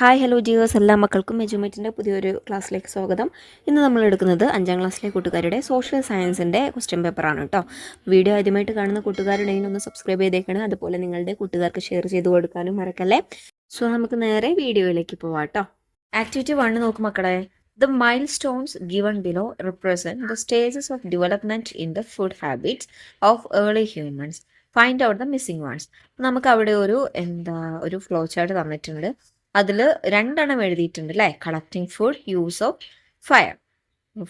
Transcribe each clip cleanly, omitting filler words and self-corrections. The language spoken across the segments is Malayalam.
ഹായ് ഹലോ ജിയേഴ്സ്, എല്ലാ മക്കൾക്കും എജുമേറ്റിൻ്റെ പുതിയൊരു ക്ലാസ്സിലേക്ക് സ്വാഗതം. ഇന്ന് നമ്മൾ എടുക്കുന്നത് 5ാം ക്ലാസ്സിലെ കൂട്ടുകാരുടെ സോഷ്യൽ സയൻസിൻ്റെ ക്വസ്റ്റ്യൻ പേപ്പറാണ് കേട്ടോ. വീഡിയോ ആദ്യമായിട്ട് കാണുന്ന കൂട്ടുകാരുടെയും ഒന്ന് സബ്സ്ക്രൈബ് ചെയ്തേക്കണം. അതുപോലെ നിങ്ങളുടെ കൂട്ടുകാർക്ക് ഷെയർ ചെയ്ത് കൊടുക്കാനും മറക്കല്ലേ. സോ നമുക്ക് നേരെ വീഡിയോയിലേക്ക് പോവാം കേട്ടോ. ആക്ടിവിറ്റി 1 നോക്കും മക്കളെ. The milestones given below represent the stages of development in the food habits of early humans. Find out the missing ones. നമുക്ക് അവിടെ ഒരു ഫ്ലോ ചാർട്ട് തന്നിട്ടുണ്ട്. അതിൽ 2 എഴുതിയിട്ടുണ്ട് അല്ലേ. Collecting food, use of fire.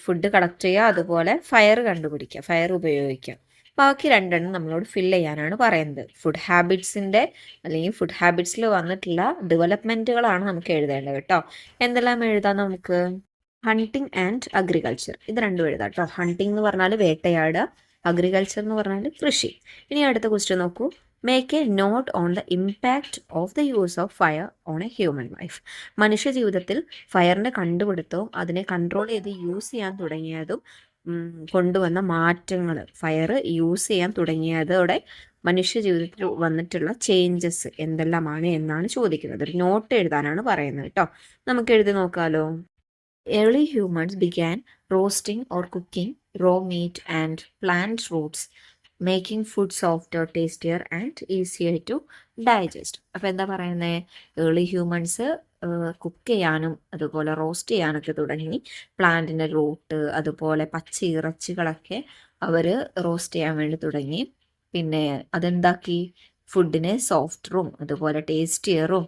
Food collect ചെയ്യുക, അതുപോലെ ഫയർ കണ്ടുപിടിക്കുക, ഫയർ ഉപയോഗിക്കുക. ബാക്കി 2 നമ്മളോട് ഫില്ല് ചെയ്യാനാണ് പറയുന്നത്. ഫുഡ് ഹാബിറ്റ്സിൻ്റെ അല്ലെങ്കിൽ ഫുഡ് ഹാബിറ്റ്സിൽ വന്നിട്ടുള്ള ഡെവലപ്മെൻറ്റുകളാണ് നമുക്ക് എഴുതേണ്ടത് കേട്ടോ. എന്തെല്ലാം എഴുതാം നമുക്ക്? ഹണ്ടിങ് ആൻഡ് അഗ്രികൾച്ചർ, ഇത് 2 എഴുതാം കേട്ടോ. ഹണ്ടിങ് എന്ന് പറഞ്ഞാൽ വേട്ടയാടുക, അഗ്രികൾച്ചർ എന്ന് പറഞ്ഞാൽ കൃഷി. ഇനി അടുത്ത ക്വസ്റ്റ്യൻ നോക്കൂ. Make a note on the impact of the use of fire on a human life. മനുഷ്യ ജീവിതത്തിൽ ഫയറിൻ്റെ കണ്ടുപിടുത്തവും അതിനെ കൺട്രോൾ ചെയ്ത് യൂസ് ചെയ്യാൻ തുടങ്ങിയതും കൊണ്ടുവന്ന മാറ്റങ്ങൾ, ഫയർ യൂസ് ചെയ്യാൻ തുടങ്ങിയതോടെ മനുഷ്യ ജീവിതത്തിൽ വന്നിട്ടുള്ള ചേഞ്ചസ് എന്തെല്ലാമാണ് എന്നാണ് ചോദിക്കുന്നത്. ഒരു നോട്ട് എഴുതാനാണ് പറയുന്നത് കേട്ടോ. നമുക്ക് എഴുതി നോക്കാമല്ലോ. Early humans began roasting or cooking raw meat and plant roots, making food softer, tastier and easier to digest. അപ്പോൾ എന്താ പറയുന്നത്? ഏർലി ഹ്യൂമൻസ് കുക്ക് ചെയ്യാനും അതുപോലെ റോസ്റ്റ് ചെയ്യാനൊക്കെ തുടങ്ങി. പ്ലാന്റിൻ്റെ റൂട്ട് അതുപോലെ പച്ച ഇറച്ചികളൊക്കെ അവർ റോസ്റ്റ് ചെയ്യാൻ വേണ്ടി തുടങ്ങി. പിന്നെ അതെന്താക്കി? ഫുഡിനെ സോഫ്റ്ററും അതുപോലെ ടേസ്റ്റിയറും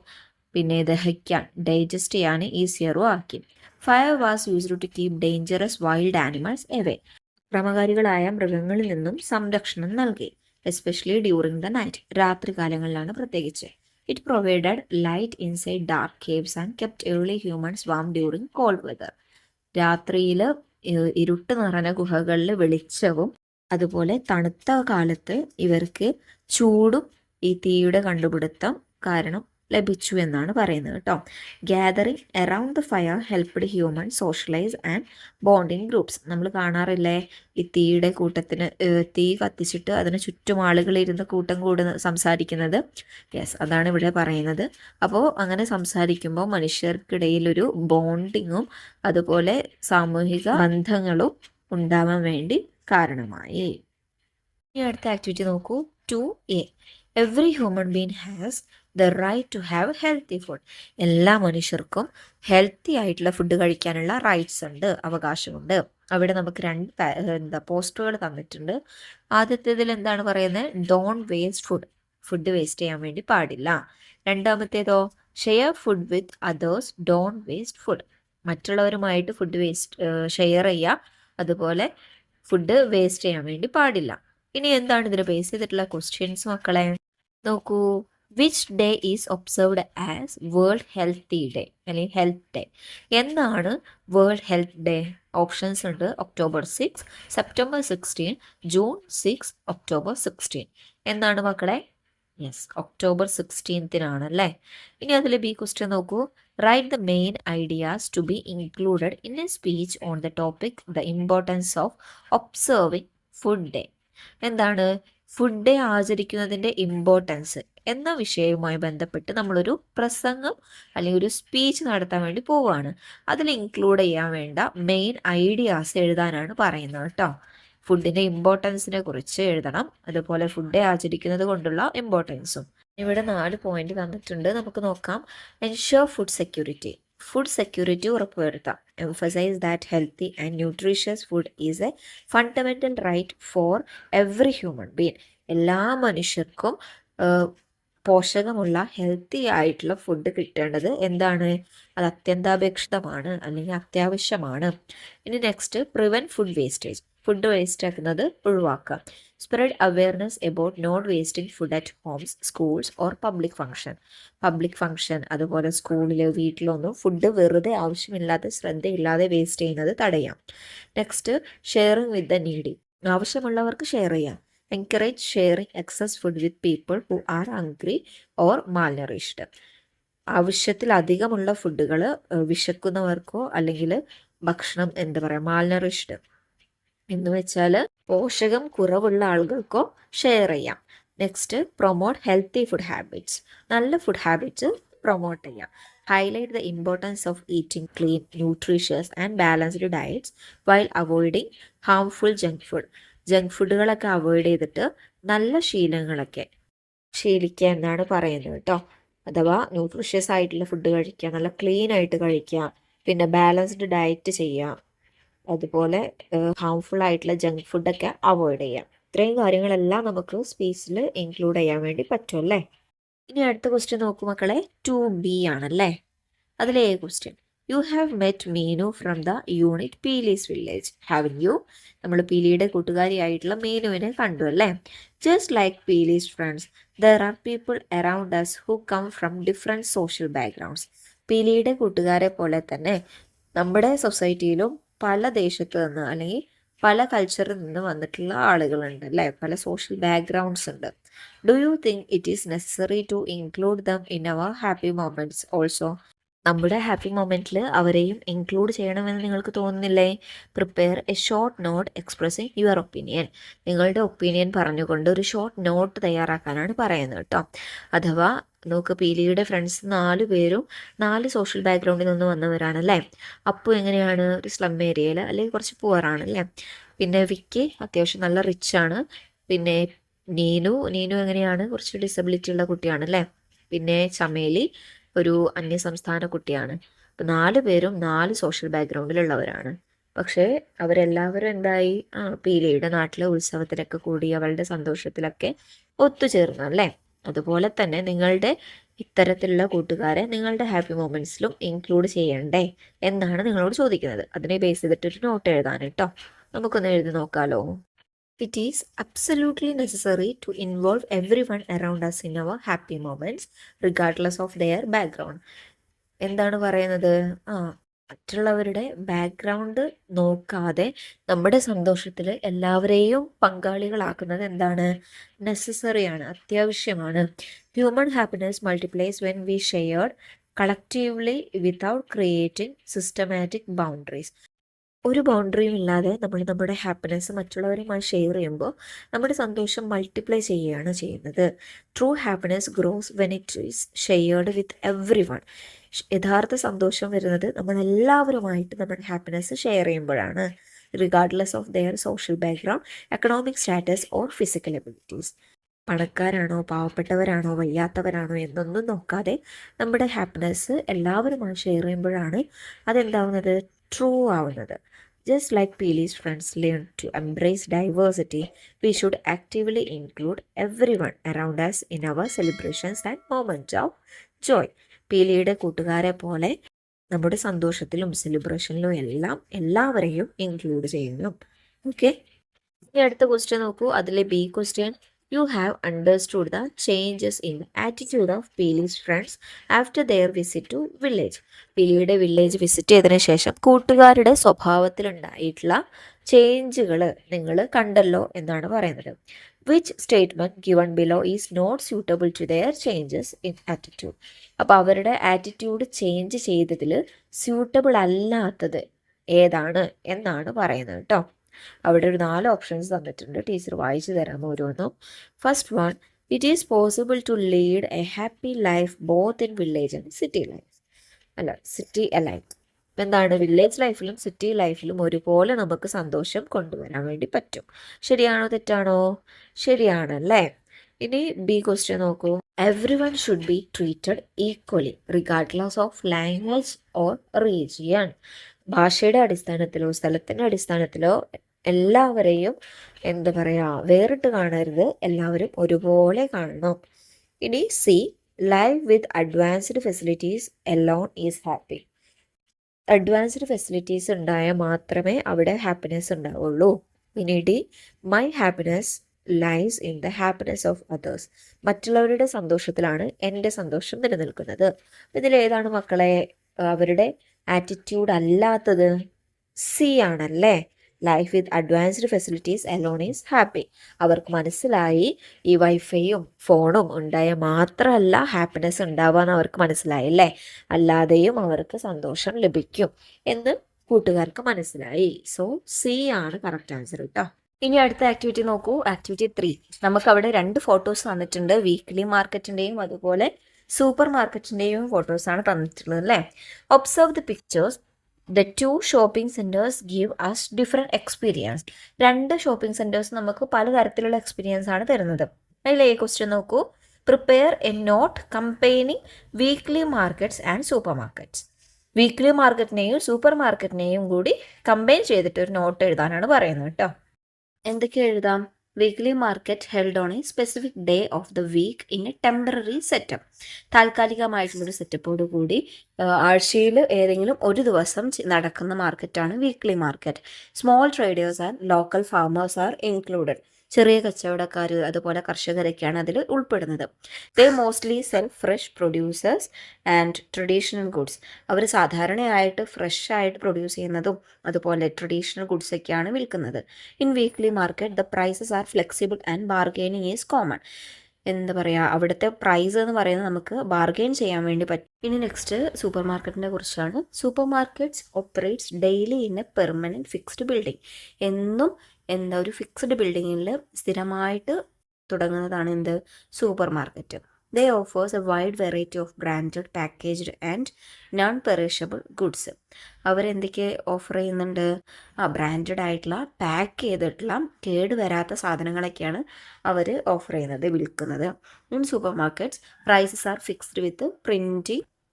പിന്നെ ദഹിക്കാൻ ഡൈജസ്റ്റ് ചെയ്യാൻ ഈസിയറും ആക്കി. Fire was used to keep dangerous wild animals away. ക്രമകാരികളായ മൃഗങ്ങളിൽ നിന്നും സംരക്ഷണം നൽകി. എസ്പെഷ്യലി ഡ്യൂറിങ് ദ നൈറ്റ്, രാത്രി കാലങ്ങളിലാണ് പ്രത്യേകിച്ച്. It provided light inside dark caves and kept early humans warm during cold weather. രാത്രിയിൽ ഇരുട്ട് നിറഞ്ഞ ഗുഹകളിൽ വെളിച്ചവും അതുപോലെ തണുത്ത കാലത്ത് ഇവർക്ക് ചൂടും ഈ തീയുടെ കണ്ടുപിടുത്തം കാരണം ലഭിച്ചു എന്നാണ് പറയുന്നത് കേട്ടോ. Gathering around the fire helped human socialise and bonding groups. നമ്മൾ കാണാറില്ലേ ഈ തീയുടെ കൂട്ടത്തിന്, തീ കത്തിച്ചിട്ട് അതിന് ചുറ്റും ആളുകൾ ഇരുന്ന് കൂട്ടം കൂടുന്ന സംസാരിക്കുന്നത്. യെസ്, അതാണ് ഇവിടെ പറയുന്നത്. അപ്പോൾ അങ്ങനെ സംസാരിക്കുമ്പോൾ മനുഷ്യർക്കിടയിലൊരു ബോണ്ടിങ്ങും അതുപോലെ സാമൂഹിക ബന്ധങ്ങളും ഉണ്ടാവാൻ വേണ്ടി കാരണമായി. ഇനി അടുത്ത ആക്ടിവിറ്റി നോക്കൂ. 2A. Every human being has the right to have healthy food. എല്ലാ മനുഷ്യർക്കും ഹെൽത്തി ആയിട്ടുള്ള ഫുഡ് കഴിക്കാനുള്ള റൈറ്റ്സ് ഉണ്ട്, അവകാശമുണ്ട്. അവിടെ നമുക്ക് 2 പോസ്റ്ററുകൾ തന്നിട്ടുണ്ട്. ആദ്യത്തേതിൽ എന്താണ് പറയുന്നത്? Don't waste food, food waste ചെയ്യാൻ വേണ്ടി പാടില്ല. രണ്ടാമത്തേതോ? Share food with others, don't waste food. മറ്റുള്ളവരുമായിട്ട് ഫുഡ് ഷെയർ ചെയ്യുക, അതുപോലെ ഫുഡ് വേസ്റ്റ് ചെയ്യാൻ വേണ്ടി പാടില്ല. ഇനി എന്താണ് ഇതിൽ ബേസ് ചെയ്തിട്ടുള്ള ക്വസ്റ്റ്യൻസ് മക്കളെ? നോക്കൂ. Which day is observed as world healthy day അല്ലെങ്കിൽ ഹെൽത്ത് ഡേ? എന്നാണ് വേൾഡ് ഹെൽത്ത് ഡേ? ഓപ്ഷൻസ് ഉണ്ട്. October 6, September 16, June 6, October 16. എന്നാണ് മക്കളെ? യെസ്, October 16 അല്ലേ. ഇനി അതിൽ ബി ക്വസ്റ്റ്യൻ നോക്കൂ. Write the main ideas to be included in a speech on the topic the importance of observing food day. എന്താണ്? ഫുഡ് ഡേ ആചരിക്കുന്നതിൻ്റെ ഇമ്പോർട്ടൻസ് എന്ന വിഷയവുമായി ബന്ധപ്പെട്ട് നമ്മളൊരു പ്രസംഗം അല്ലെങ്കിൽ ഒരു സ്പീച്ച് നടത്താൻ വേണ്ടി പോവുകയാണ്. അതിൽ ഇൻക്ലൂഡ് ചെയ്യാൻ വേണ്ട മെയിൻ ഐഡിയാസ് എഴുതാനാണ് പറയുന്നത് കേട്ടോ. ഫുഡിൻ്റെ ഇമ്പോർട്ടൻസിനെ കുറിച്ച് എഴുതണം, അതുപോലെ ഫുഡ് ഡേ ആചരിക്കുന്നത് കൊണ്ടുള്ള ഇമ്പോർട്ടൻസും. ഇവിടെ 4 പോയിന്റ് തന്നിട്ടുണ്ട്, നമുക്ക് നോക്കാം. Ensure food security, food security ഉറപ്പുവരുത്താം. Emphasize that healthy and nutritious food is a fundamental right for every human being. എല്ലാ മനുഷ്യർക്കും പോഷകമുള്ള ഹെൽത്തി ആയിട്ടുള്ള ഫുഡ് കിട്ടേണ്ടത് എന്താണ്? അത് അത്യന്താപേക്ഷിതമാണ് അല്ലെങ്കിൽ അത്യാവശ്യമാണ്. ഇനി next, prevent food wastage, food waste ആക്കുന്നത് ഒഴിവാക്കുക. Spread awareness about not wasting food at homes, schools or public function അതുപോലെ സ്കൂളിൽ വീട്ടിലൊന്നും ഫുഡ് വെറുതെ ആവശ്യമില്ലാതെ ശ്രദ്ധയില്ലാതെ വേസ്റ്റ് ചെയ്യുന്നത് തടയാം. Next, sharing with the needy, ആവശ്യമുള്ളവർക്ക് ഷെയർ ചെയ്യാം. Encourage sharing excess food with people who are hungry or malnourished. ആവശ്യത്തിലധികമുള്ള ഫുഡുകൾ വിശക്കുന്നവർക്കോ അല്ലെങ്കിൽ ഭക്ഷണം മാൽനറിഷ്ഡ് എന്ന് വെച്ചാൽ പോഷകം കുറവുള്ള ആളുകൾക്കോ ഷെയർ ചെയ്യാം. Next, promote healthy food habits, നല്ല ഫുഡ് ഹാബിറ്റ്സ് പ്രൊമോട്ട് ചെയ്യാം. highlight the importance of eating clean, nutritious and balanced diets while avoiding harmful junk food. Junk ഫുഡുകളൊക്കെ അവോയ്ഡ് ചെയ്തിട്ട് നല്ല ശീലങ്ങളൊക്കെ ശീലിക്കുക എന്നാണ് പറയുന്നത് കേട്ടോ. അഥവാ ന്യൂട്രീഷ്യസ് ആയിട്ടുള്ള ഫുഡ് കഴിക്കുക, നല്ല ക്ലീൻ ആയിട്ട് കഴിക്കുക, പിന്നെ ബാലൻസ്ഡ് ഡയറ്റ് ചെയ്യുക, അതുപോലെ ഹാംഫുൾ ആയിട്ടുള്ള ജങ്ക് ഫുഡൊക്കെ അവോയ്ഡ് ചെയ്യാം. ഇത്രയും കാര്യങ്ങളെല്ലാം നമുക്ക് സ്പീച്ചിൽ ഇൻക്ലൂഡ് ചെയ്യാൻ വേണ്ടി പറ്റും അല്ലേ. ഇനി അടുത്ത ക്വസ്റ്റ്യൻ നോക്കൂ മക്കളെ, 2B ആണല്ലേ. അതിലെ question, you have met Meenu from the unit Peeli's village. Have you, നമ്മൾ പീലിയുടെ കൂട്ടുകാരിയായിട്ടുള്ള മീനുവിനെ കണ്ടു അല്ലേ. Just like Peeli's friends there are people around us who come from different social backgrounds. പീലിയുടെ കൂട്ടുകാരെ പോലെ തന്നെ നമ്മുടെ സൊസൈറ്റിയിലും പല ദേശത്ത് നിന്ന് അല്ലെങ്കിൽ പല കൾച്ചറിൽ നിന്ന് വന്നിട്ടുള്ള ആളുകളുണ്ട് അല്ലേ, പല സോഷ്യൽ ബാക്ക്ഗ്രൗണ്ട്സ് ഉണ്ട്. Do you think it is necessary to include them in our happy moments also? നമ്മുടെ ഹാപ്പി മൊമെൻറ്റിൽ അവരെയും ഇൻക്ലൂഡ് ചെയ്യണമെന്ന് നിങ്ങൾക്ക് തോന്നുന്നില്ലേ? Prepare a short note expressing your opinion. നിങ്ങളുടെ ഒപ്പീനിയൻ പറഞ്ഞുകൊണ്ട് ഒരു ഷോർട്ട് നോട്ട് തയ്യാറാക്കാനാണ് പറയുന്നത് കേട്ടോ. അഥവാ നോക്ക്, പീലിയുടെ ഫ്രണ്ട്സ് 4 പേരും 4 സോഷ്യൽ ബാക്ക്ഗ്രൗണ്ടിൽ നിന്ന് വന്നവരാണല്ലേ. അപ്പു എങ്ങനെയാണ്, ഒരു സ്ലം ഏരിയയിൽ അല്ലെങ്കിൽ കുറച്ച് പുവറാണല്ലേ. പിന്നെ വിക്കി അത്യാവശ്യം നല്ല റിച്ച് ആണ്. പിന്നെ നീനു എങ്ങനെയാണ്, കുറച്ച് ഡിസബിലിറ്റി ഉള്ള കുട്ടിയാണല്ലേ. പിന്നെ ചമേലി ഒരു അന്യസംസ്ഥാന കുട്ടിയാണ്. അപ്പം 4 പേരും 4 സോഷ്യൽ ബാക്ക്ഗ്രൗണ്ടിലുള്ളവരാണ്. പക്ഷേ അവരെല്ലാവരും എന്തായി, പീലിയുടെ നാട്ടിലെ ഉത്സവത്തിലൊക്കെ കൂടി അവളുടെ സന്തോഷത്തിലൊക്കെ ഒത്തുചേർന്നു അല്ലേ. അതുപോലെ തന്നെ നിങ്ങളുടെ ഇത്തരത്തിലുള്ള കൂട്ടുകാരെ നിങ്ങളുടെ ഹാപ്പി മൊമെൻറ്റ്സിലും ഇൻക്ലൂഡ് ചെയ്യണ്ടേ എന്നാണ് നിങ്ങളോട് ചോദിക്കുന്നത്. അതിനെ ബേസ് ചെയ്തിട്ടൊരു നോട്ട് എഴുതാൻ കേട്ടോ. നമുക്കൊന്ന് എഴുതി നോക്കാലോ. It is absolutely necessary to involve everyone around us in our happy moments, regardless of their background. എന്താണ് പറയുന്നത്? മറ്റുള്ളവരുടെ ബാക്ക്ഗ്രൗണ്ട് നോക്കാതെ നമ്മുടെ സന്തോഷത്തിൽ എല്ലാവരെയും പങ്കാളികളാക്കുന്നത് എന്താണ്? നെസസറിയാണ്, അത്യാവശ്യമാണ്. Human happiness multiplies when we shared collectively without creating systematic boundaries. ഒരു ബൗണ്ടറിയും ഇല്ലാതെ നമ്മൾ നമ്മുടെ ഹാപ്പിനെസ് മറ്റുള്ളവരുമായി ഷെയർ ചെയ്യുമ്പോൾ നമ്മുടെ സന്തോഷം മൾട്ടിപ്ലൈ ചെയ്യുകയാണ് ചെയ്യുന്നത്. True happiness grows when it is shared with everyone. യഥാർത്ഥ സന്തോഷം വരുന്നത് നമ്മളെല്ലാവരുമായിട്ട് നമ്മുടെ ഹാപ്പിനെസ് ഷെയർ ചെയ്യുമ്പോഴാണ്. Regardless of their social background, economic status or physical abilities. പണക്കാരാണോ പാവപ്പെട്ടവരാണോ വയ്യാത്തവരാണോ എന്നൊന്നും നോക്കാതെ നമ്മുടെ ഹാപ്പിനെസ് എല്ലാവരുമായി ഷെയർ ചെയ്യുമ്പോഴാണ് അതെന്താവുന്നത്, ട്രൂ ആവുന്നത്. Just like Peely's friends learn to embrace diversity, we should actively include everyone around us in our celebrations and moments of joy. പീലിയുടെ കൂട്ടുകാരെ പോലെ നമ്മുടെ സന്തോഷത്തിലും സെലിബ്രേഷനിലും എല്ലാം എല്ലാവരെയും ഇൻക്ലൂഡ് ചെയ്യുന്നു. ഓക്കെ, ഇനി അടുത്ത ക്വസ്റ്റ്യൻ നോക്കൂ. അതിലെ B question, you have understood the changes in the attitude of Peely's friends after their visit to village. പീലിയുടെ വില്ലേജ് വിസിറ്റ് ചെയ്തതിനു ശേഷം കൂട്ടുകാരുടെ സ്വഭാവത്തിലുണ്ടായിട്ടുള്ള ചേഞ്ചുകൾ നിങ്ങൾ കണ്ടല്ലോ എന്നാണ് പറയുന്നത്. Which statement given below is not suitable to their changes in attitude. അപ്പോൾ അവരുടെ ആറ്റിറ്റ്യൂഡ് ചേഞ്ച് ചെയ്തതിൽ സ്യൂട്ടബിൾ അല്ലാത്തത് ഏതാണ് എന്നാണ് പറയുന്നത് കേട്ടോ. അവിടെ ഒരു 4 ഓപ്ഷൻസ് തന്നിട്ടുണ്ട്. ടീച്ചർ വായിച്ചു തരാം ഓരോന്നും. First one, it is possible to lead a happy life both in village and city life. City life. ഇപ്പം എന്താണ്, വില്ലേജ് ലൈഫിലും സിറ്റി ലൈഫിലും ഒരുപോലെ നമുക്ക് സന്തോഷം കൊണ്ടുവരാൻ വേണ്ടി പറ്റും. ശരിയാണോ തെറ്റാണോ? ശരിയാണല്ലേ. ഇനി ബി ക്വസ്റ്റ്യൻ നോക്കൂ. Every one should be treated equally regardless of language or region. ഭാഷയുടെ അടിസ്ഥാനത്തിലോ സ്ഥലത്തിൻ്റെ അടിസ്ഥാനത്തിലോ എല്ലാവരെയും എന്താ പറയുക, വേറിട്ട് കാണരുത്, എല്ലാവരും ഒരുപോലെ കാണണം. ഇനി C, live with advanced facilities alone is happy. Advanced facilities ഉണ്ടായാൽ മാത്രമേ അവിടെ ഹാപ്പിനെസ് ഉണ്ടാവുള്ളൂ. ഇനി D, my happiness lies in the happiness of others. മറ്റുള്ളവരുടെ സന്തോഷത്തിലാണ് എൻ്റെ സന്തോഷം നിലനിൽക്കുന്നത്. ഇതിലേതാണ് മക്കളെ അവരുടെ ആറ്റിറ്റ്യൂഡ് അല്ലാത്തത്? സി ആണല്ലേ. Life with advanced facilities alone is happy. അവർക്ക് മനസ്സിലായി ഈ വൈഫൈയും ഫോണും ഉണ്ടായാൽ മാത്രമല്ല ഹാപ്പിനെസ് ഉണ്ടാവുകയെന്ന് അവർക്ക് മനസ്സിലായില്ലേ, അല്ലാതെയും അവർക്ക് സന്തോഷം ലഭിക്കും എന്ന് കൂട്ടുകാർക്ക് മനസ്സിലായി. സോ സി ആണ് കറക്റ്റ് ആൻസർ കേട്ടോ. ഇനി അടുത്ത ആക്ടിവിറ്റി നോക്കൂ. ആക്ടിവിറ്റി 3. നമുക്കവിടെ 2 ഫോട്ടോസ് തന്നിട്ടുണ്ട്. വീക്ക്ലി മാർക്കറ്റിൻ്റെയും അതുപോലെ സൂപ്പർ മാർക്കറ്റിൻ്റെയും ഫോട്ടോസാണ് തന്നിട്ടുള്ളത് അല്ലേ. Observe the pictures. The two shopping centres give us different experience. രണ്ട് ഷോപ്പിംഗ് സെൻറ്റേഴ്സ് നമുക്ക് പലതരത്തിലുള്ള എക്സ്പീരിയൻസ് ആണ് തരുന്നത്. അതിലെ ക്വസ്റ്റ്യൻ നോക്കൂ. Prepare a note combining weekly markets and supermarkets. Weekly മാർക്കറ്റിനെയും സൂപ്പർ മാർക്കറ്റിനെയും കൂടി കമ്പൈൻ ചെയ്തിട്ട് ഒരു നോട്ട് എഴുതാനാണ് പറയുന്നത് കേട്ടോ. എന്തൊക്കെ എഴുതാം? Weekly market held on a specific day of the week in a temporary setup. താൽക്കാലികമായിട്ടുള്ളൊരു സെറ്റപ്പോട് കൂടി ആഴ്ചയിൽ ഏതെങ്കിലും ഒരു ദിവസം നടക്കുന്ന മാർക്കറ്റാണ് weekly market. Small traders and local farmers are included. ചെറിയ കച്ചവടക്കാർ അതുപോലെ കർഷകരൊക്കെയാണ് അതിൽ ഉൾപ്പെടുന്നത്. They mostly sell fresh producers and traditional goods. അവർ സാധാരണയായിട്ട് ഫ്രഷ് ആയിട്ട് പ്രൊഡ്യൂസ് ചെയ്യുന്നതും അതുപോലെ ട്രഡീഷണൽ ഗുഡ്സ് ഒക്കെയാണ് വിൽക്കുന്നത്. In weekly market the prices are flexible and bargaining is common. എന്താ പറയുക, അവിടുത്തെ പ്രൈസ് എന്ന് പറയുന്നത് നമുക്ക് ബാർഗെയിൻ ചെയ്യാൻ വേണ്ടി പറ്റും. ഇനി നെക്സ്റ്റ് സൂപ്പർ മാർക്കറ്റിനെ കുറിച്ചാണ്. Supermarkets operates daily in a permanent fixed building. എന്നും ഒരു ഫിക്സ്ഡ് ബിൽഡിങ്ങിൽ സ്ഥിരമായിട്ട് തുടങ്ങുന്നതാണ് എന്ത്? Supermarket. They offers a wide variety of branded packaged and non perishable goods. അവരെന്തൊക്കെ ഓഫർ ചെയ്യുന്നുണ്ട്? ബ്രാൻഡഡ് ആയിട്ടുള്ള പാക്ക് ചെയ്തിട്ടുള്ള കേടുവരാത്ത സാധനങ്ങളൊക്കെയാണ് അവർ ഓഫർ ചെയ്യുന്നത്, വിൽക്കുന്നത്. In supermarkets prices are fixed with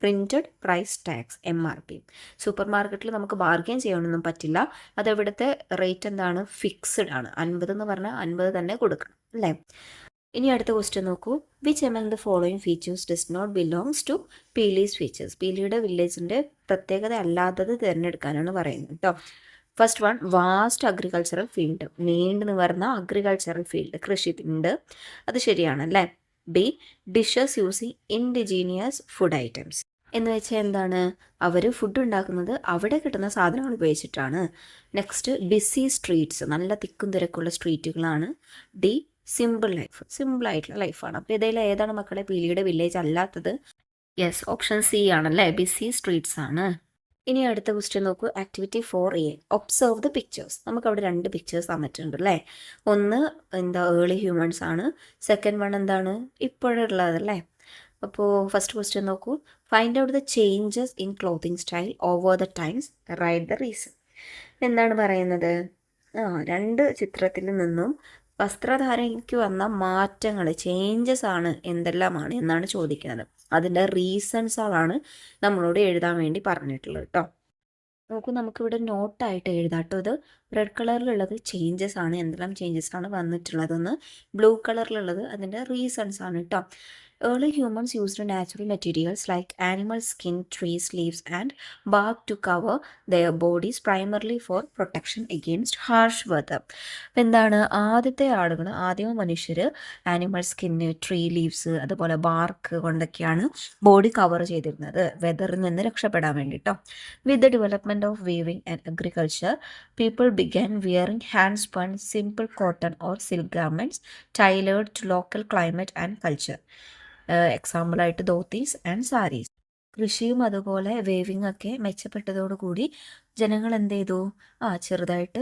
printed price tags MRP. സൂപ്പർ മാർക്കറ്റിൽ നമുക്ക് ബാർഗെയിൻ ചെയ്യാനൊന്നും പറ്റില്ല. അതെവിടുത്തെ റേറ്റ് എന്താണ്? ഫിക്സ്ഡ് ആണ്. 50 എന്ന് പറഞ്ഞാൽ 50 തന്നെ കൊടുക്കണം അല്ലേ. ഇനി അടുത്ത ക്വസ്റ്റ്യൻ നോക്കൂ. Which among the following features does not belongs to Peeli's features. പീലിയുടെ വില്ലേജിൻ്റെ പ്രത്യേകത അല്ലാത്തത് തിരഞ്ഞെടുക്കാനാണ് പറയുന്നത് കേട്ടോ. First one, vast agricultural field. നീണ്ടു നിവർന്ന അഗ്രികൾച്ചറൽ ഫീൽഡ്, കൃഷി ഉണ്ട്. അത് ശരിയാണല്ലേ. B, dishes using indigenous food items. എന്ന് വെച്ചാൽ എന്താണ്? അവർ ഫുഡ് ഉണ്ടാക്കുന്നത് അവിടെ കിട്ടുന്ന സാധനങ്ങൾ ഉപയോഗിച്ചിട്ടാണ്. Next, busy streets. നല്ല തിക്കും തിരക്കുള്ള സ്ട്രീറ്റുകളാണ്. D, simple life. സിമ്പിളായിട്ടുള്ള ലൈഫാണ്. അപ്പോൾ ഇതിൽ ഏതാണ് മക്കളെ പീലിയുടെ വില്ലേജ് അല്ലാത്തത്? യെസ്, ഓപ്ഷൻ സി ആണല്ലേ, ബിസി സ്ട്രീറ്റ്സ് ആണ്. ഇനി അടുത്ത ക്വസ്റ്റ്യൻ നോക്കൂ. Activity 4A, observe the pictures. നമുക്കവിടെ 2 പിക്ചേഴ്സ് തന്നിട്ടുണ്ട് അല്ലേ. ഒന്ന് ഏർലി ഹ്യൂമൻസ് ആണ്. സെക്കൻഡ് വൺ എന്താണ്? ഇപ്പോഴുള്ളതല്ലേ. അപ്പോൾ ഫസ്റ്റ് ക്വസ്റ്റ്യൻ നോക്കൂ. Find out the changes in clothing style over the times, write the reason. എന്താണ് പറയുന്നത്? 2 ചിത്രത്തിൽ നിന്നും വസ്ത്രധാരണയ്ക്ക് വന്ന മാറ്റങ്ങൾ, ചേഞ്ചസ് ആണ് എന്തെല്ലാമാണ് എന്നാണ് ചോദിക്കുന്നത്. അതിൻ്റെ റീസൺസുകളാണ് നമ്മളോട് എഴുതാൻ വേണ്ടി പറഞ്ഞിട്ടുള്ളത് കേട്ടോ. നോക്കൂ, നമുക്കിവിടെ നോട്ടായിട്ട് എഴുതാം കേട്ടോ. ഇത് റെഡ് കളറിലുള്ളത് ചേഞ്ചസ് ആണ്, എന്തെല്ലാം ചേഞ്ചസ് ആണ് വന്നിട്ടുള്ളതെന്ന്. ബ്ലൂ കളറിലുള്ളത് അതിൻ്റെ റീസൺസ് ആണ് കേട്ടോ. Early humans used natural materials like animal skin, trees, leaves, and bark to cover their bodies primarily for protection against harsh weather. എന്താണ്? ആദ്യം മനുഷ്യർ ആനിമൽ സ്കിന്ന്, ട്രീ ലീവ്സ്, അതുപോലെ ബാർക്ക് കൊണ്ടൊക്കെയാണ് ബോഡി കവർ ചെയ്തിരുന്നത്, വെതറിൽ നിന്ന് രക്ഷപ്പെടാൻ വേണ്ടിയിട്ടോ. With the development of weaving and agriculture, people began wearing hand spun simple cotton or silk garments tailored to local climate and culture. എക്സാമ്പിളായിട്ട് ധോത്തീസ് ആൻഡ് സാരീസ്. കൃഷിയും അതുപോലെ വേവിംഗ് ഒക്കെ മെച്ചപ്പെട്ടതോടുകൂടി ജനങ്ങൾ എന്ത് ചെയ്തു? ചെറുതായിട്ട്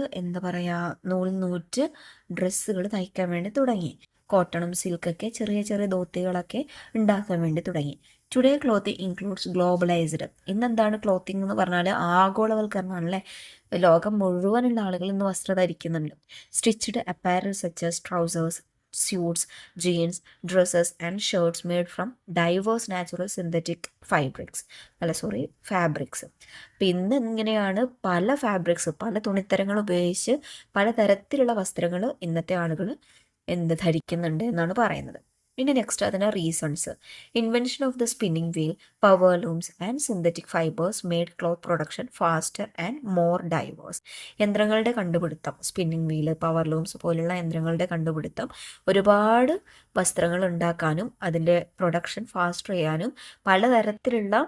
നൂറ്റ് ഡ്രസ്സുകൾ തയ്ക്കാൻ വേണ്ടി തുടങ്ങി. കോട്ടണും സിൽക്കൊക്കെ ചെറിയ ചെറിയ ധോത്തികളൊക്കെ ഉണ്ടാക്കാൻ വേണ്ടി തുടങ്ങി. Today clothing includes globalized. ഇന്നെന്താണ് ക്ലോത്തിങ് എന്ന് പറഞ്ഞാൽ? ആഗോളവൽക്കരണമാണല്ലേ. ലോകം മുഴുവനുള്ള ആളുകൾ ഇന്ന് വസ്ത്രം ധരിക്കുന്നുണ്ട്. സ്റ്റിച്ച്ഡ് അപ്പാരൽ സച്ചസ് ട്രൗസേഴ്സ്, suits, jeans, dresses and shirts made from diverse natural synthetic fabrics. പിന്നെ ഇങ്ങനെയാണ് പല ഫാബ്രിക്സ്, പല തുണിത്തരങ്ങൾ ഉപയോഗിച്ച് പലതരത്തിലുള്ള വസ്ത്രങ്ങൾ ഇന്നത്തെ ആളുകൾ ധരിക്കുന്നുണ്ട് എന്നാണ് പറയുന്നത്. പിന്നെ നെക്സ്റ്റ് അതിൻ്റെ reasons. Invention of the spinning wheel, power looms and synthetic fibres made cloth production faster and more diverse. യന്ത്രങ്ങളുടെ കണ്ടുപിടുത്തം, സ്പിന്നിങ് വീല്, പവർ ലൂംസ് പോലുള്ള യന്ത്രങ്ങളുടെ കണ്ടുപിടുത്തം ഒരുപാട് വസ്ത്രങ്ങൾ ഉണ്ടാക്കാനും അതിൻ്റെ പ്രൊഡക്ഷൻ ഫാസ്റ്റർ ചെയ്യാനും പലതരത്തിലുള്ള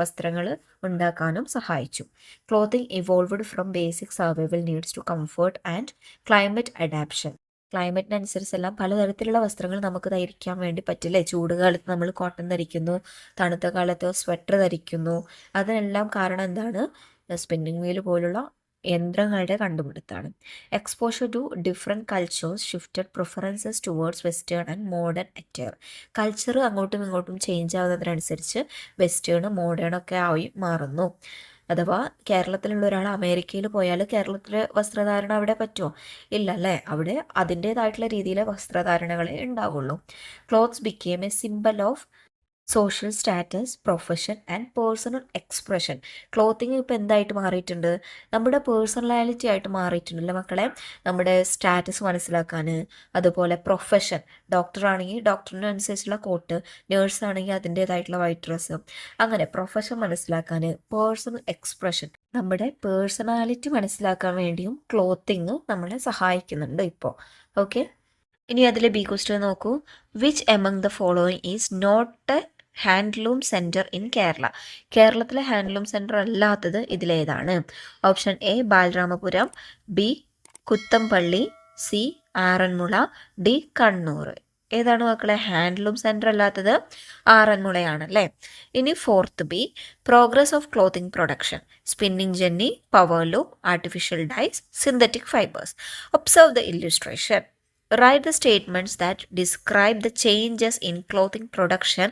വസ്ത്രങ്ങൾ ഉണ്ടാക്കാനും സഹായിച്ചു. Clothing evolved from basic survival needs to comfort and climate adaptation. ക്ലൈമറ്റിനനുസരിച്ചെല്ലാം പലതരത്തിലുള്ള വസ്ത്രങ്ങൾ നമുക്ക് ധരിക്കാൻ വേണ്ടി പറ്റില്ലേ. ചൂടുകാലത്ത് നമ്മൾ കോട്ടൺ ധരിക്കുന്നു, തണുത്ത കാലത്ത് സ്വെറ്റർ ധരിക്കുന്നു. അതിനെല്ലാം കാരണം എന്താണ്? സ്പിന്നിങ് വീൽ പോലുള്ള യന്ത്രങ്ങളുടെ കണ്ടുപിടുത്താണ്. Exposure to different cultures shifted preferences towards western and modern attire. Culture അങ്ങോട്ടും ഇങ്ങോട്ടും ചേഞ്ച് ആവുന്നതിനനുസരിച്ച് വെസ്റ്റേൺ മോഡേൺ ഒക്കെ ആയി മാറുന്നു. അഥവാ കേരളത്തിലുള്ള ഒരാൾ അമേരിക്കയിൽ പോയാൽ കേരളത്തിലെ വസ്ത്രധാരണം അവിടെ പറ്റുമോ? ഇല്ല അല്ലേ? അവിടെ അതിൻ്റേതായിട്ടുള്ള രീതിയിലെ വസ്ത്രധാരണകളെ ഉണ്ടാവുള്ളൂ. Clothes became A symbol of social status, profession and personal expression. Clothing ഇപ്പോൾ എന്തായിട്ട് മാറിയിട്ടുണ്ട്? നമ്മുടെ പേഴ്സണാലിറ്റി ആയിട്ട് മാറിയിട്ടുണ്ടല്ലേ മക്കളെ? നമ്മുടെ സ്റ്റാറ്റസ് മനസ്സിലാക്കാൻ, അതുപോലെ പ്രൊഫഷൻ, ഡോക്ടറാണെങ്കിൽ ഡോക്ടറിനനുസരിച്ചുള്ള കോട്ട്, നേഴ്സ് ആണെങ്കിൽ അതിൻ്റേതായിട്ടുള്ള വൈറ്റ് ഡ്രസ്സ്, അങ്ങനെ പ്രൊഫഷൻ മനസ്സിലാക്കാൻ, പേഴ്സണൽ എക്സ്പ്രഷൻ, നമ്മുടെ പേഴ്സണാലിറ്റി മനസ്സിലാക്കാൻ വേണ്ടിയും ക്ലോത്തിങ് നമ്മളെ സഹായിക്കുന്നുണ്ട് ഇപ്പോൾ. ഓക്കെ, ഇനി അതിലെ ബി ക്വസ്റ്റ്യൻ നോക്കൂ. Which among the following is not a handloom centre in Kerala? കേരളത്തിലെ ഹാൻഡ്ലൂം സെൻറ്റർ അല്ലാത്തത് ഇതിലേതാണ്? Option A Balaramapuram, B Kuthampully, C Aranmula, D Kannur. ഏതാണ് മക്കളെ ഹാൻഡ്ലൂം സെൻറ്റർ അല്ലാത്തത്? ആറന്മുളയാണല്ലേ. ഇനി fourth B, progress of clothing production, spinning jenny, powerloom, artificial dyes, synthetic fibres. Observe the illustration. Write the statements that describe the changes in clothing production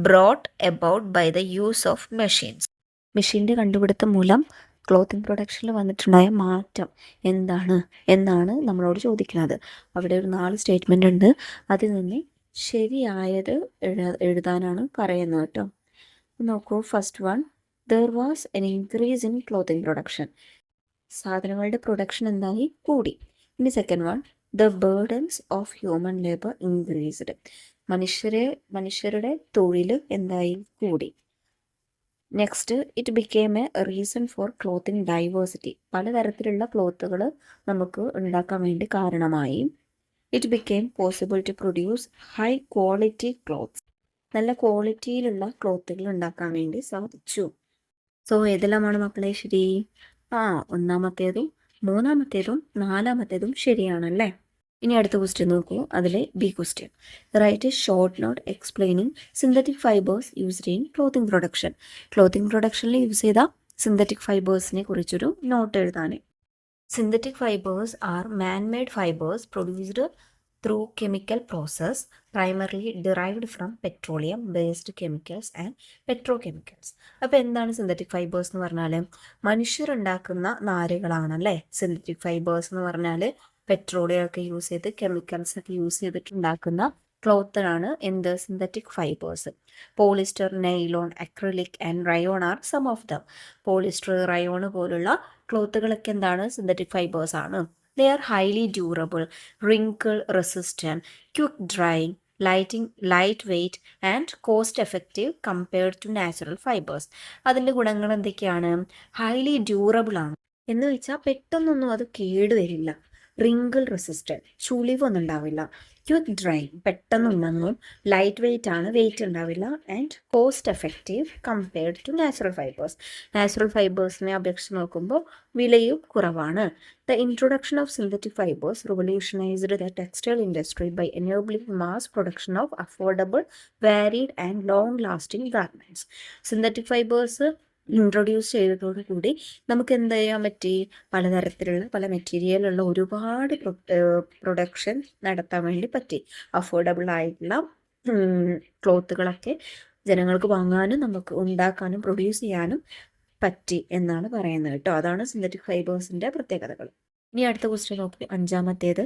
brought about by the use of machines. മെഷീൻ്റെ കണ്ടുപിടുത്തം മൂലം ക്ലോത്തിങ് പ്രൊഡക്ഷനിൽ വന്നിട്ടുണ്ടായ മാറ്റം എന്താണ് എന്നാണ് നമ്മളോട് ചോദിക്കുന്നത്. അവിടെ ഒരു 4 സ്റ്റേറ്റ്മെൻ്റ് ഉണ്ട്. അതിൽ നിന്ന് ശരിയായത് എഴുതാനാണ് പറയുന്നത് കേട്ടോ. നോക്കൂ, first one, there was an increase in clothing production. സാധനങ്ങളുടെ പ്രൊഡക്ഷൻ എന്തായി? കൂടി. ഇനി second one, the burdens of human labour increased. മനുഷ്യരുടെ തൊഴിൽ എന്തായി? കൂടി. Next, it became a reason for clothing diversity. പലതരത്തിലുള്ള ക്ലോത്തുകൾ നമുക്ക് ഉണ്ടാക്കാൻ വേണ്ടി കാരണമായി. It became possible to produce high quality clothes. നല്ല ക്വാളിറ്റിയിലുള്ള ക്ലോത്തുകൾ ഉണ്ടാക്കാൻ വേണ്ടി സാധിച്ചു. സോ ഏതെല്ലാമാണ് മക്കളെ ശരി? ഒന്നാമത്തേതും മൂന്നാമത്തേതും നാലാമത്തേതും ശരിയാണല്ലേ. ഇനി അടുത്ത ക്വസ്റ്റ്യൻ നോക്കൂ. അതിലെ B question, write a short note explaining synthetic fibres used in clothing production. Clothing പ്രൊഡക്ഷനിൽ യൂസ് ചെയ്ത സിന്തറ്റിക് ഫൈബേഴ്സിനെ കുറിച്ചൊരു നോട്ട് എഴുതാൻ. Synthetic fibres are manmade fibres produced through chemical process primarily derived from petroleum based chemicals and petrochemicals. അപ്പോൾ എന്താണ് സിന്തറ്റിക് ഫൈബേഴ്സ് എന്ന് പറഞ്ഞാൽ? മനുഷ്യരുണ്ടാക്കുന്ന നാരുകളാണല്ലേ സിന്തറ്റിക് ഫൈബേഴ്സ് എന്ന് പറഞ്ഞാൽ. പെട്രോളിയം ഒക്കെ യൂസ് ചെയ്ത് കെമിക്കൽസ് ഒക്കെ യൂസ് ചെയ്തിട്ടുണ്ടാക്കുന്ന ക്ലോത്തിനാണ് എന്ത്? Synthetic fibres. Polyester, nylon, acrylic and rayon are some of them. Polyester, rayon പോലുള്ള ക്ലോത്തുകളൊക്കെ എന്താണ്? സിന്തറ്റിക് ഫൈബേഴ്സ് ആണ്. They are highly durable, wrinkle resistant, quick drying, lightweight and cost effective compared to natural fibers. അതിൻ്റെ ഗുണങ്ങൾ എന്തൊക്കെയാണ്? ഹൈലി ഡ്യൂറബിൾ ആണ് എന്ന് വെച്ചാൽ പെട്ടെന്നൊന്നും അത് കേടുവരില്ല. റിങ്കിൾ റെസിസ്റ്റൻറ്റ്, ചുളിവൊന്നും ഉണ്ടാവില്ല. ക്വിക്ക് ഡ്രൈയിങ്, പെട്ടെന്ന് ഉണങ്ങും. ലൈറ്റ് വെയ്റ്റ് ആണ്, വെയിറ്റ് ഉണ്ടാവില്ല. And cost effective compared to natural fibres. Natural ഫൈബേഴ്സിനെ അപേക്ഷിച്ച് നോക്കുമ്പോൾ വിലയും കുറവാണ്. The introduction of synthetic fibers revolutionized the textile industry by enabling mass production of affordable, varied and long-lasting garments. Synthetic fibers introduce ചെയ്തതോടുകൂടി നമുക്ക് എന്ത് ചെയ്യാൻ പറ്റി? പലതരത്തിലുള്ള പല മെറ്റീരിയലുള്ള ഒരുപാട് പ്രൊഡക്ഷൻ നടത്താൻ വേണ്ടി പറ്റി. അഫോർഡബിൾ ആയിട്ടുള്ള ക്ലോത്തുകളൊക്കെ ജനങ്ങൾക്ക് വാങ്ങാനും നമുക്ക് ഉണ്ടാക്കാനും പ്രൊഡ്യൂസ് ചെയ്യാനും പറ്റി എന്നാണ് പറയുന്നത് കേട്ടോ. അതാണ് സിന്തറ്റിക് ഫൈബേഴ്സിൻ്റെ പ്രത്യേകതകൾ. ഇനി അടുത്ത ക്വസ്റ്റ്യൻ നോക്കി, അഞ്ചാമത്തേത്.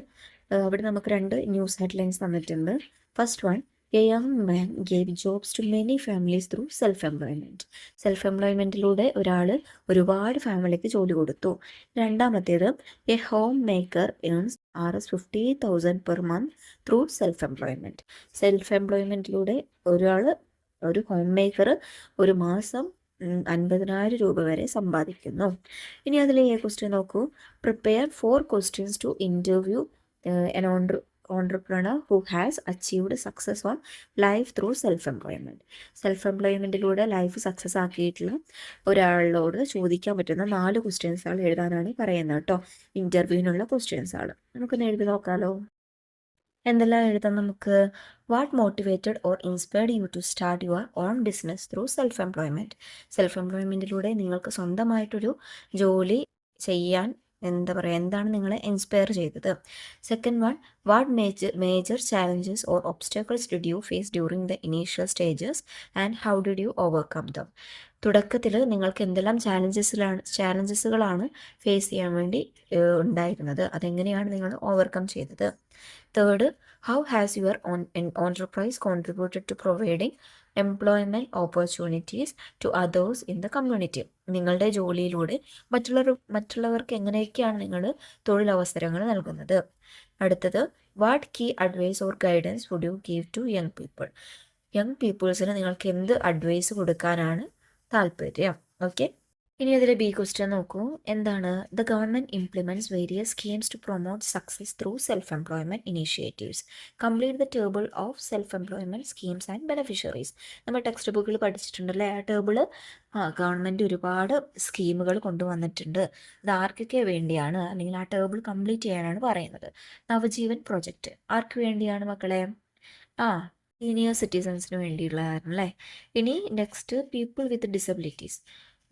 അവിടെ നമുക്ക് 2 ന്യൂസ് ഹെഡ്ലൈൻസ് തന്നിട്ടുണ്ട്. First one, a young man gave jobs to many families through self employment. Self എംപ്ലോയ്മെൻറ്റിലൂടെ ഒരാൾ ഒരുപാട് ഫാമിലിക്ക് ജോലി കൊടുത്തു. രണ്ടാമത്തേത്, a homemaker earns Rs50,000 per month through self employment. Self എംപ്ലോയ്മെൻറ്റിലൂടെ ഒരു ഹോം മേക്കർ ഒരു മാസം 50,000 രൂപ വരെ സമ്പാദിക്കുന്നു. ഇനി അതിലെ ക്വസ്റ്റ്യൻ നോക്കൂ. Prepare 4 questions to interview an entrepreneur who has achieved success on life through self-employment. സെൽഫ് എംപ്ലോയ്മെൻറ്റിലൂടെ ലൈഫ് സക്സസ് ആക്കിയിട്ടുള്ള ഒരാളോട് ചോദിക്കാൻ പറ്റുന്ന 4 ക്വസ്റ്റ്യൻസുകൾ എഴുതാനാണ് പറയുന്നത് കേട്ടോ. ഇൻ്റർവ്യൂവിനുള്ള ക്വസ്റ്റ്യൻസാണ്. നമുക്കൊന്ന് എഴുതി നോക്കാമല്ലോ. എന്തെല്ലാം എഴുതാം നമുക്ക്? What motivated or inspired you to start your own business through self employment. Self എംപ്ലോയ്മെൻറ്റിലൂടെ നിങ്ങൾക്ക് സ്വന്തമായിട്ടൊരു ജോലി ചെയ്യാൻ എന്താണ് നിങ്ങളെ ഇൻസ്പയർ ചെയ്തത്? Second one, what major challenges or obstacles did you face during the initial stages and how did you overcome them? തുടക്കത്തിൽ നിങ്ങൾക്ക് എന്തെല്ലാം ചാലഞ്ചസുകളാണ് ഫേസ് ചെയ്യാൻ വേണ്ടി ഉണ്ടായിരുന്നത്, അതെങ്ങനെയാണ് നിങ്ങൾ ഓവർകം ചെയ്തത്? Third, how has your enterprise contributed to providing employment opportunities to others in the community? നിങ്ങളുടെ ജോലിയിലൂടെ മറ്റുള്ളവർക്ക് എങ്ങനെയൊക്കെയാണ് നിങ്ങൾ തൊഴിലവസരങ്ങൾ നൽകുന്നത്? അടുത്തത്, what key advice or guidance would you give to young people? Young പീപ്പിൾസിന് നിങ്ങൾക്ക് എന്ത് അഡ്വൈസ് കൊടുക്കാനാണ് താല്പര്യം? ഓക്കെ, ഇനി അതിലെ ബി ക്വസ്റ്റ്യൻ നോക്കൂ. എന്താണ്? The government implements various schemes to promote success through self employment initiatives. Complete the table of self employment schemes and beneficiaries. നമ്മൾ ടെക്സ്റ്റ് ബുക്കിൽ പഠിച്ചിട്ടുണ്ടല്ലേ ആ ടേബിൾ? ഗവൺമെൻറ് ഒരുപാട് സ്കീമുകൾ കൊണ്ടുവന്നിട്ടുണ്ട്. ഇത് ആർക്കൊക്കെ വേണ്ടിയാണ്, അല്ലെങ്കിൽ ആ ടേബിൾ കംപ്ലീറ്റ് ചെയ്യാനാണ് പറയുന്നത്. നവജീവൻ പ്രൊജക്റ്റ് ആർക്ക് വേണ്ടിയാണ് മക്കളെ? സീനിയർ സിറ്റിസൺസിന് വേണ്ടിയുള്ളതാണ് അല്ലേ. ഇനി നെക്സ്റ്റ്, പീപ്പിൾ വിത്ത്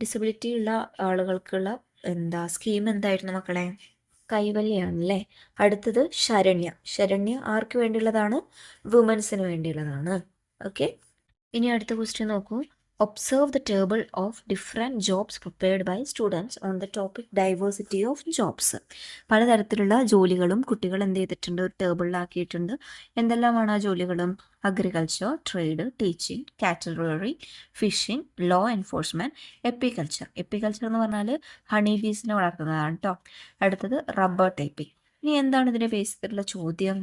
ഡിസബിലിറ്റി ഉള്ള ആളുകൾക്കുള്ള സ്കീം എന്തായിരുന്നു മക്കളെ? കൈവല്യാണല്ലേ. അടുത്തത് ശരണ്യ ആർക്ക് വേണ്ടിയുള്ളതാണ്? വുമൻസിന് വേണ്ടിയുള്ളതാണ്. ഓക്കെ, ഇനി അടുത്ത ക്വസ്റ്റ്യൻ നോക്കൂ. Observe the table of different jobs prepared by students on the topic diversity of jobs. പലതരത്തിലുള്ള ജോലികളും കുട്ടികൾ എന്ത് ചെയ്തിട്ടുണ്ട്? ഒരു ടേബിളിലാക്കിയിട്ടുണ്ട്. എന്തെല്ലാമാണ് ആ ജോലികളും? Agriculture, trade, teaching, category, fishing, law enforcement, apiculture എന്ന് പറഞ്ഞാൽ ഹണി ബീസിനെ വളർത്തുന്നതാണ് കേട്ടോ. അടുത്തത് റബ്ബർ ടൈപ്പിംഗ്. ഇനി എന്താണ് ഇതിൻ്റെ ബേസ് ചെയ്തിട്ടുള്ള ചോദ്യം?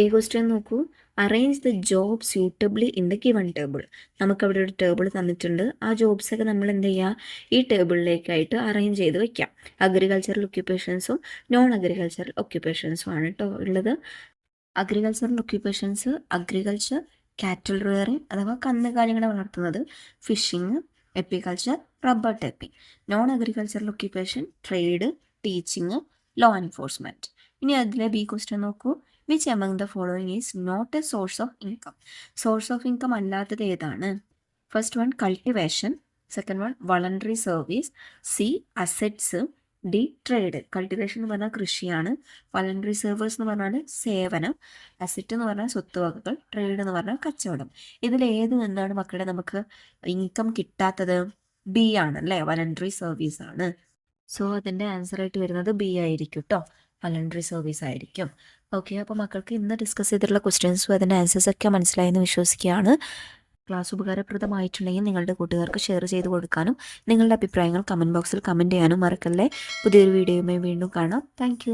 ഈ ക്വസ്റ്റ്യൻ നോക്കൂ. Arrange the job suitably in the given table. നമുക്കവിടെ ഒരു ടേബിൾ തന്നിട്ടുണ്ട്. ആ ജോബ്സൊക്കെ നമ്മൾ എന്ത് ചെയ്യുക? ഈ ടേബിളിലേക്കായിട്ട് അറേഞ്ച് ചെയ്ത് വെക്കാം. അഗ്രികൾച്ചറൽ ഒക്യുപ്പേഷൻസും നോൺ അഗ്രികൾച്ചറൽ ഒക്യുപ്പേഷൻസും ആണ് കേട്ടോ ഉള്ളത്. Agricultural occupations agriculture, cattle rearing അഥവാ കന്നുകാലികളെ വളർത്തുന്നത്, fishing, apiculture, rubber tapping. Non agricultural occupation trade, teaching, law enforcement. ഇനി അതിലെ ബി ക്വസ്റ്റ്യൻ നോക്കൂ. Which among the following is not a source of income? Source of income അല്ലാത്തത് ഏതാണ്? First one, cultivation. Second one, voluntary service. C, assets. D, trade. Cultivation എന്ന് പറഞ്ഞാൽ കൃഷിയാണ്. വളണ്ടറി സർവീസ് എന്ന് പറഞ്ഞാൽ സേവനം. അസറ്റ് എന്ന് പറഞ്ഞാൽ സ്വത്തുവകകൾ. ട്രേഡ് എന്ന് പറഞ്ഞാൽ കച്ചവടം. ഇതിലേത് നിന്നാണ് മക്കളെ നമുക്ക് ഇൻകം കിട്ടാത്തത്? ബി ആണ് അല്ലേ, വളണ്ടറി സർവീസ് ആണ്. സോ അതിൻ്റെ ആൻസർ ആയിട്ട് വരുന്നത് ബി ആയിരിക്കും കേട്ടോ, വളണ്ടറി സർവീസ് ആയിരിക്കും. ഓക്കെ, അപ്പോൾ മക്കൾക്ക് ഇന്ന് ഡിസ്കസ് ചെയ്തിട്ടുള്ള ക്വസ്റ്റ്യൻസും അതിൻ്റെ ആൻസേഴ്സൊക്കെ മനസ്സിലായെന്ന് വിശ്വസിക്കുകയാണ്. ക്ലാസ് ഉപകാരപ്രദമായിട്ടുണ്ടെങ്കിൽ നിങ്ങളുടെ കൂട്ടുകാർക്ക് ഷെയർ ചെയ്ത് കൊടുക്കാനും നിങ്ങളുടെ അഭിപ്രായങ്ങൾ കമൻറ്റ് ബോക്സിൽ കമൻറ്റ് ചെയ്യാനും മറക്കല്ലേ. പുതിയൊരു വീഡിയോയുമായി വീണ്ടും കാണാം. താങ്ക്